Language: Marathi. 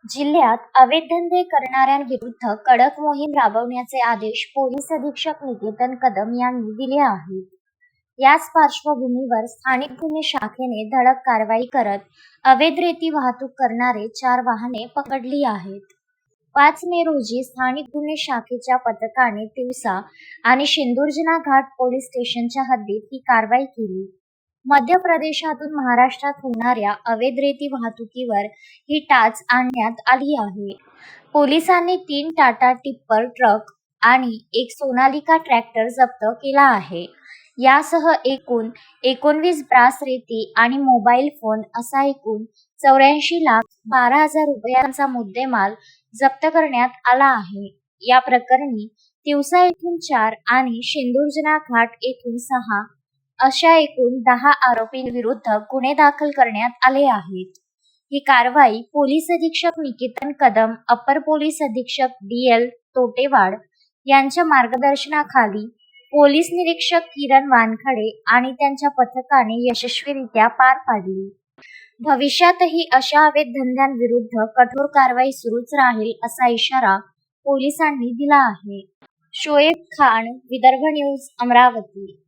जिल्ह्यात अवैध धंदे करणाऱ्यांविरुद्ध कडक मोहीम राबवण्याचे आदेश पोलीस अधीक्षक निकेतन कदम यांनी दिले आहेत. याच पार्श्वभूमीवर स्थानिक गुन्हे शाखेने धडक कारवाई करत अवैध रेती वाहतूक करणारे 4 वाहने पकडली आहेत. 5 मे रोजी स्थानिक गुन्हे शाखेच्या पथकाने तिवसा आणि शेंदुर्जना घाट पोलीस स्टेशनच्या हद्दीत ही कारवाई केली. मध्य प्रदेशातून महाराष्ट्रात होणाऱ्या अवैध रेती वाहतुकीवर ही टाच आणण्यात आली आहे. पोलिसांनी 3 टाटा टिप्पर ट्रक आणि 1 सोनालिका ट्रॅक्टर जप्त केला आहे. यासह एकूण 19 ब्रास रेती आणि मोबाईल फोन असा एकूण 84,12,000 रुपयांचा मुद्देमाल जप्त करण्यात आला आहे. या प्रकरणी तिवसा येथून 4 आणि शेंदुर्जना घाट येथून 6 अशा एकूण 10 आरोपींविरुद्ध गुन्हे दाखल करण्यात आले आहेत. ही कारवाई पोलीस अधीक्षक निकेतन कदम, अपर पोलीस अधीक्षक DL तोटेवाड यांच्या मार्गदर्शनाखाली पोलीस निरीक्षक किरण वानखडे आणि त्यांच्या पथकाने यशस्वीरित्या पार पाडली. भविष्यातही अशा अवैध धंद्यांविरुद्ध कठोर कारवाई सुरूच राहील असा इशारा पोलिसांनी दिला आहे. शोएब खान, विदर्भ न्यूज, अमरावती.